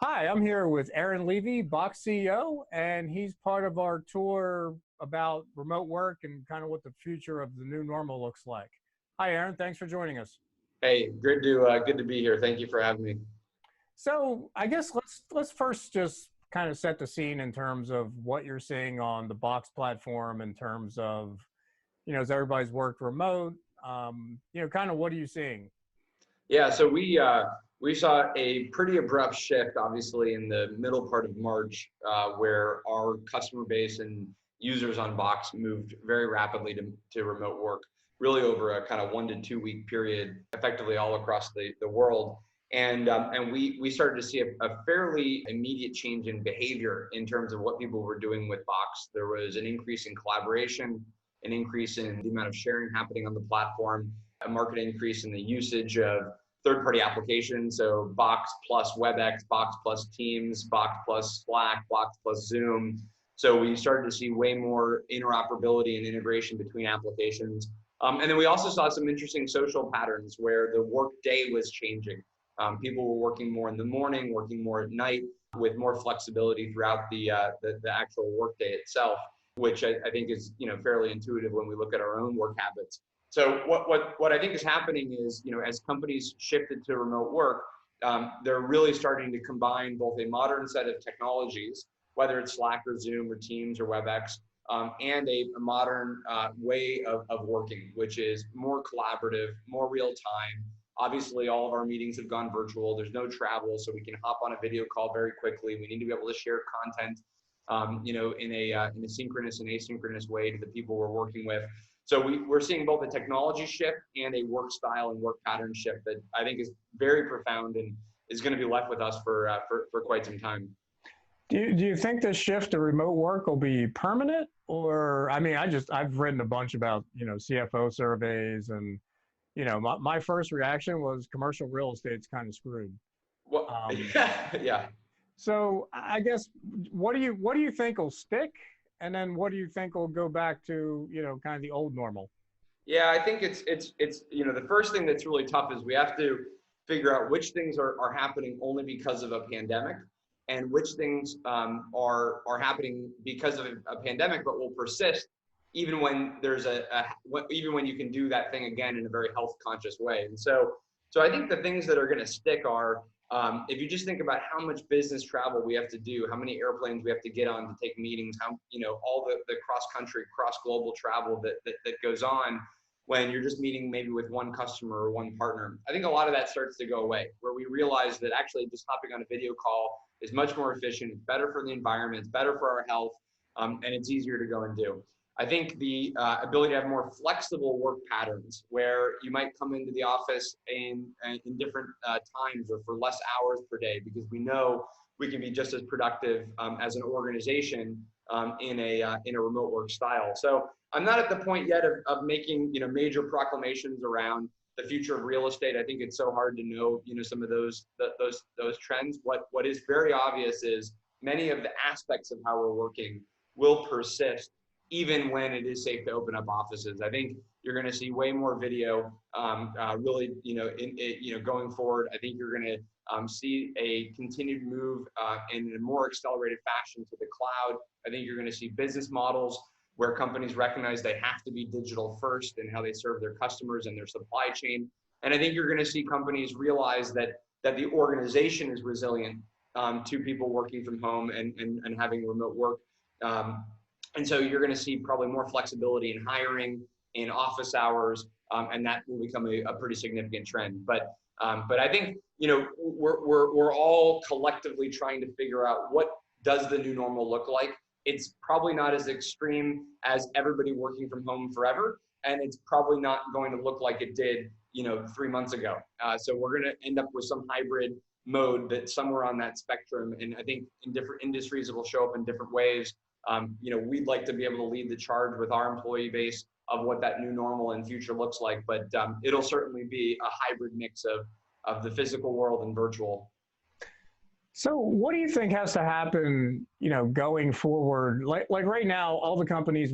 Hi, I'm here with Aaron Levie, Box CEO, and he's part of our tour about remote work and kind of what the future of the new normal looks like. Hi, Aaron. Thanks for joining us. Hey, good to be here. Thank you for having me. So, I guess let's first just kind of set the scene in terms of what you're seeing on the Box platform in terms of, as everybody's worked remote, kind of what are you seeing? Yeah, so we saw a pretty abrupt shift, obviously, in the middle part of March, where our customer base and users on Box moved very rapidly to remote work, really over a kind of 1 to 2 week period, effectively all across the world. And we started to see a fairly immediate change in behavior in terms of what people were doing with Box. There was an increase in collaboration, an increase in the amount of sharing happening on the platform, a market increase in the usage of third-party applications. So Box plus WebEx, Box plus Teams, Box plus Slack, Box plus Zoom. So we started to see way more interoperability and integration between applications. And then we also saw some interesting social patterns where the work day was changing. People were working more in the morning, working more at night, with more flexibility throughout the actual workday itself, which I think is fairly intuitive when we look at our own work habits. So what I think is happening is, as companies shifted to remote work, they're really starting to combine both a modern set of technologies, whether it's Slack or Zoom or Teams or WebEx, and a modern way of working, which is more collaborative, more real time. Obviously, all of our meetings have gone virtual. There's no travel, so we can hop on a video call very quickly. We need to be able to share content, in a synchronous and asynchronous way to the people we're working with. So we're seeing both a technology shift and a work style and work pattern shift that I think is very profound and is going to be left with us for quite some time. Do you think this shift to remote work will be permanent? Or, I mean, I've written a bunch about, CFO surveys and, my first reaction was commercial real estate's kind of screwed. Well, Um, yeah. so I guess, what do you think will stick? And then what do you think will go back to, kind of the old normal? Yeah, I think it's the first thing that's really tough is we have to figure out which things are happening only because of a pandemic, and which things are happening because of a pandemic but will persist even when there's even when you can do that thing again in a very health conscious way. And so I think the things that are going to stick are, if you just think about how much business travel we have to do, how many airplanes we have to get on to take meetings, how all the cross country, cross global travel that goes on when you're just meeting maybe with one customer or one partner. I think a lot of that starts to go away, where we realize that actually just hopping on a video call is much more efficient. It's better for the environment, it's better for our health, and it's easier to go and do. I think the ability to have more flexible work patterns, where you might come into the office in different times or for less hours per day, because we know we can be just as productive as an organization in a remote work style. So I'm not at the point yet of making major proclamations around the future of real estate. I think it's so hard to know some of those trends. What is very obvious is many of the aspects of how we're working will persist even when it is safe to open up offices. I think you're going to see way more video, really, going forward. I think you're going to see a continued move in a more accelerated fashion to the cloud. I think you're going to see business models where companies recognize they have to be digital first in how they serve their customers and their supply chain. And I think you're going to see companies realize that the organization is resilient to people working from home and having remote work. And so you're going to see probably more flexibility in hiring, in office hours, and that will become a pretty significant trend. But I think we're all collectively trying to figure out what does the new normal look like. It's probably not as extreme as everybody working from home forever, and it's probably not going to look like it did 3 months ago. So we're going to end up with some hybrid mode that's somewhere on that spectrum, and I think in different industries it will show up in different ways. We'd like to be able to lead the charge with our employee base of what that new normal and future looks like, but it'll certainly be a hybrid mix of the physical world and virtual. So what do you think has to happen, going forward? Like right now, all the companies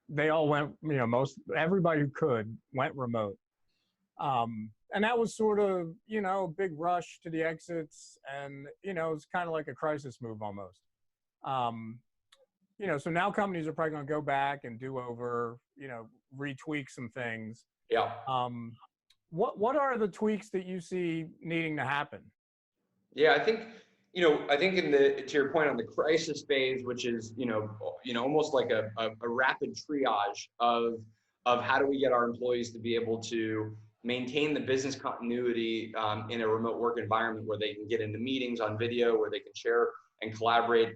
they all went, everybody who could went remote. and that was sort of, you know, a big rush to the exits, and, you know, it's kind of like a crisis move almost. Um, you know, so now companies are probably going to go back and do over, you know, retweak some things. Yeah. What are the tweaks that you see needing to happen? Yeah, I think, you know, I think in the, to your point on the crisis phase, which is, almost like a rapid triage of how do we get our employees to be able to maintain the business continuity in a remote work environment where they can get into meetings on video, where they can share and collaborate,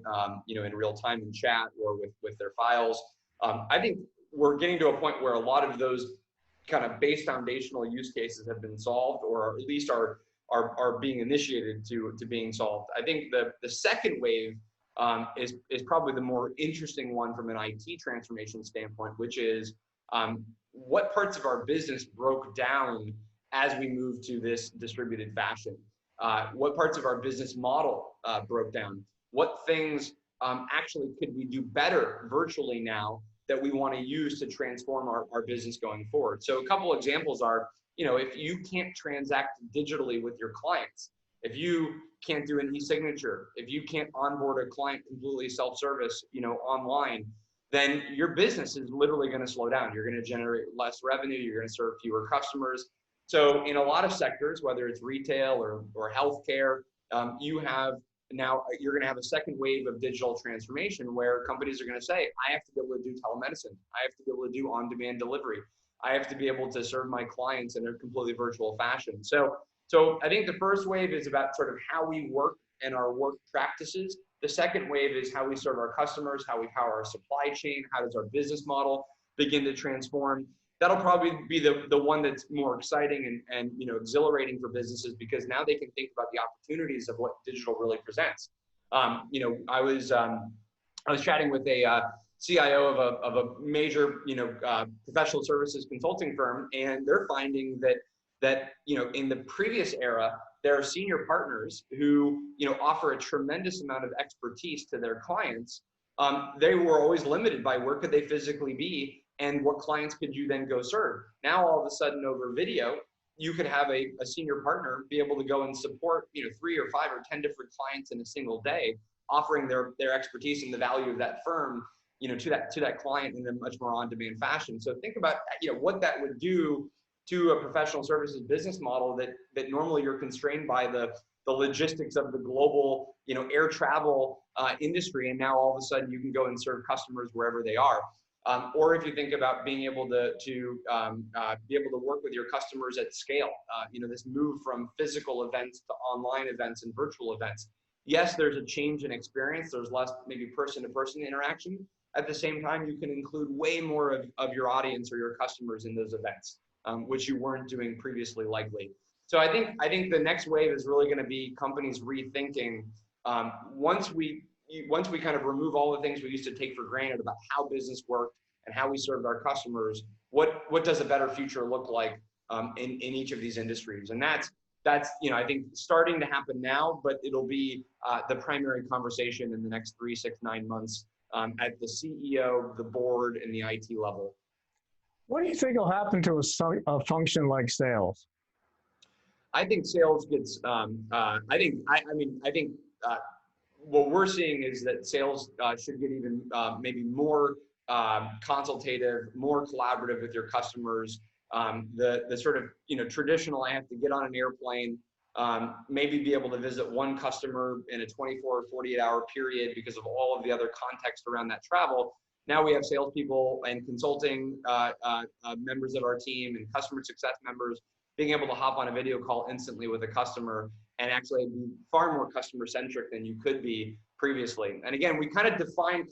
in real time in chat or with their files. I think we're getting to a point where a lot of those kind of base foundational use cases have been solved, or at least are being initiated to being solved. I think the second wave is probably the more interesting one from an IT transformation standpoint, which is what parts of our business broke down as we moved to this distributed fashion. What parts of our business model broke down? What things actually could we do better virtually now that we want to use to transform our business going forward? So a couple examples are, if you can't transact digitally with your clients, if you can't do an e-signature, if you can't onboard a client completely self-service, online, then your business is literally going to slow down. You're going to generate less revenue. You're going to serve fewer customers. So in a lot of sectors, whether it's retail or healthcare, you're going to have a second wave of digital transformation where companies are going to say, I have to be able to do telemedicine. I have to be able to do on-demand delivery. I have to be able to serve my clients in a completely virtual fashion. So I think the first wave is about sort of how we work and our work practices. The second wave is how we serve our customers, how we power our supply chain, how does our business model begin to transform. That'll probably be the one that's more exciting and exhilarating for businesses, because now they can think about the opportunities of what digital really presents. I was chatting with a CIO of a major professional services consulting firm, and they're finding that in the previous era, there are senior partners who offer a tremendous amount of expertise to their clients. They were always limited by where could they physically be and what clients could you then go serve. Now all of a sudden over video, you could have a senior partner be able to go and support 3 or 5 or 10 different clients in a single day, offering their expertise and the value of that firm to that client in a much more on-demand fashion. So think about what that would do to a professional services business model that normally you're constrained by the logistics of the global air travel industry, and now all of a sudden you can go and serve customers wherever they are. Or if you think about being able to be able to work with your customers at scale, this move from physical events to online events and virtual events. Yes, there's a change in experience. There's less maybe person-to-person interaction. At the same time, you can include way more of your audience or your customers in those events, which you weren't doing previously likely. So I think the next wave is really going to be companies rethinking once we kind of remove all the things we used to take for granted about how business worked and how we served our customers, what does a better future look like in each of these industries? And that's I think starting to happen now, but it'll be the primary conversation in the next 3, 6, 9 months at the CEO, the board, and the IT level. What do you think will happen to a function like sales? I think sales gets. I think what we're seeing is that sales should get even maybe more consultative, more collaborative with your customers. The sort of traditional, I have to get on an airplane, maybe be able to visit one customer in a 24 or 48 hour period because of all of the other context around that travel. Now we have salespeople and consulting members of our team and customer success members being able to hop on a video call instantly with a customer and actually be far more customer centric than you could be previously. And again, we kind of define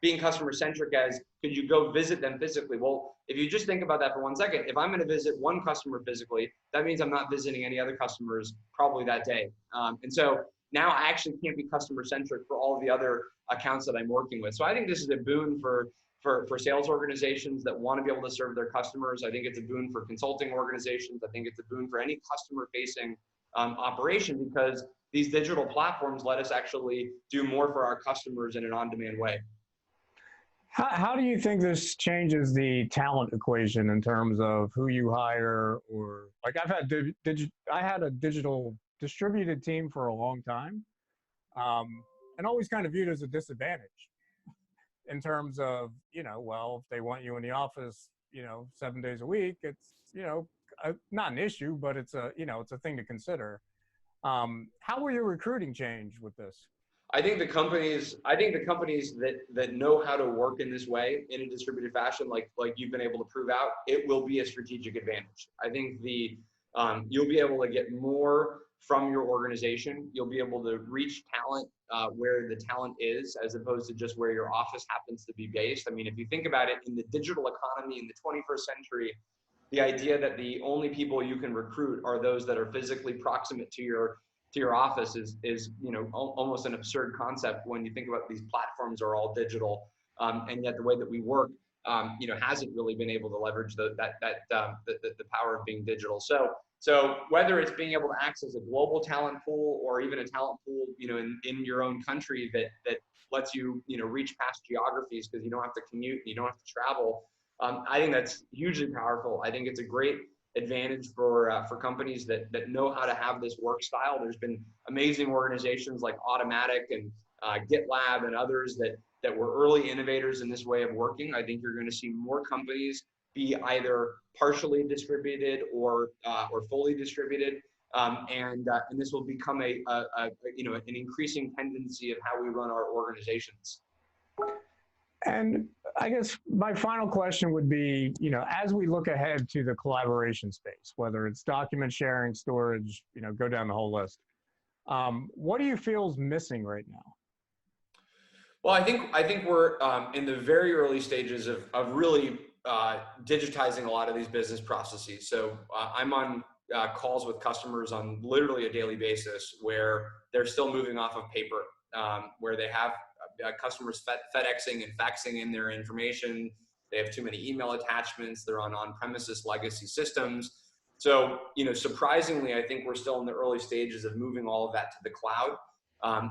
being customer centric as, could you go visit them physically? Well, if you just think about that for 1 second, if I'm going to visit one customer physically, that means I'm not visiting any other customers probably that day. And so now I actually can't be customer centric for all of the other accounts that I'm working with. So I think this is a boon for sales organizations that want to be able to serve their customers. I think it's a boon for consulting organizations. I think it's a boon for any customer facing operation, because these digital platforms let us actually do more for our customers in an on-demand way. How do you think this changes the talent equation in terms of who you hire, or like I had a digital distributed team for a long time, and always kind of viewed as a disadvantage in terms of, well, if they want you in the office, 7 days a week, it's, not an issue, but it's it's a thing to consider. How will your recruiting change with this? I think the companies that know how to work in this way in a distributed fashion, like you've been able to prove out, it will be a strategic advantage. I think you'll be able to get more from your organization. You'll be able to reach talent where the talent is, as opposed to just where your office happens to be based. I mean, if you think about it, in the digital economy in the 21st century, the idea that the only people you can recruit are those that are physically proximate to your office is almost an absurd concept when you think about these platforms are all digital, and yet the way that we work hasn't really been able to leverage the power of being digital. So whether it's being able to access a global talent pool or even a talent pool in your own country that lets you reach past geographies because you don't have to commute, you don't have to travel. I think that's hugely powerful. I think it's a great advantage for companies that know how to have this work style. There's been amazing organizations like Automatic and GitLab and others that were early innovators in this way of working. I think you're going to see more companies be either partially distributed or fully distributed, and this will become an increasing tendency of how we run our organizations. And I guess my final question would be, as we look ahead to the collaboration space, whether it's document sharing, storage, go down the whole list, what do you feel is missing right now? Well, I think we're in the very early stages of really digitizing a lot of these business processes. So I'm on calls with customers on literally a daily basis where they're still moving off of paper, where they have customers FedExing and faxing in their information. They have too many email attachments. They're on-premises legacy systems. So, surprisingly, I think we're still in the early stages of moving all of that to the cloud.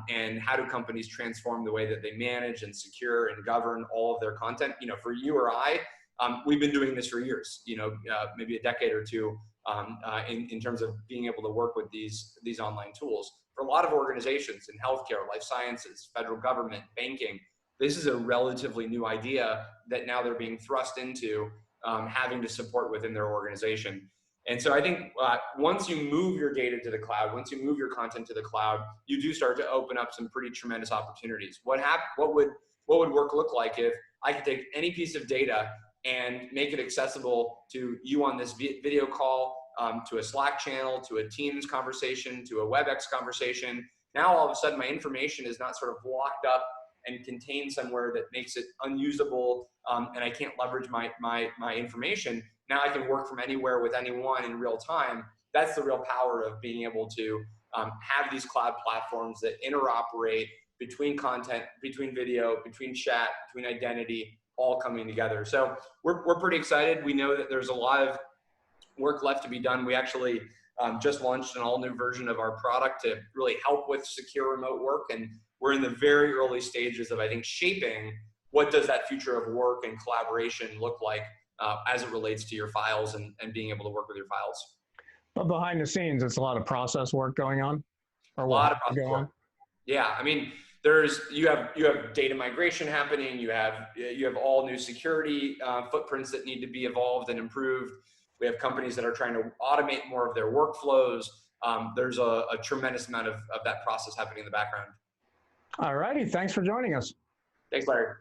And how do companies transform the way that they manage and secure and govern all of their content? For you or I, we've been doing this for years. Maybe a decade or two, in terms of being able to work with these online tools. For a lot of organizations in healthcare, life sciences, federal government, banking, this is a relatively new idea that now they're being thrust into having to support within their organization. And so I think once you move your data to the cloud, once you move your content to the cloud, you do start to open up some pretty tremendous opportunities. What would work look like if I could take any piece of data and make it accessible to you on this video call, to a Slack channel, to a Teams conversation, to a WebEx conversation? Now all of a sudden my information is not sort of locked up and contained somewhere that makes it unusable, and I can't leverage my information. Now I can work from anywhere with anyone in real time. That's the real power of being able to have these cloud platforms that interoperate between content, between video, between chat, between identity, all coming together. So we're pretty excited. We know that there's a lot of work left to be done. We actually just launched an all-new version of our product to really help with secure remote work, and we're in the very early stages of, I think, shaping what does that future of work and collaboration look like as it relates to your files and being able to work with your files. But behind the scenes, it's a lot of process work going on. Or a lot of process work. Yeah, I mean, you have data migration happening. You have all new security footprints that need to be evolved and improved. We have companies that are trying to automate more of their workflows. There's a tremendous amount of that process happening in the background. All righty, thanks for joining us. Thanks, Larry.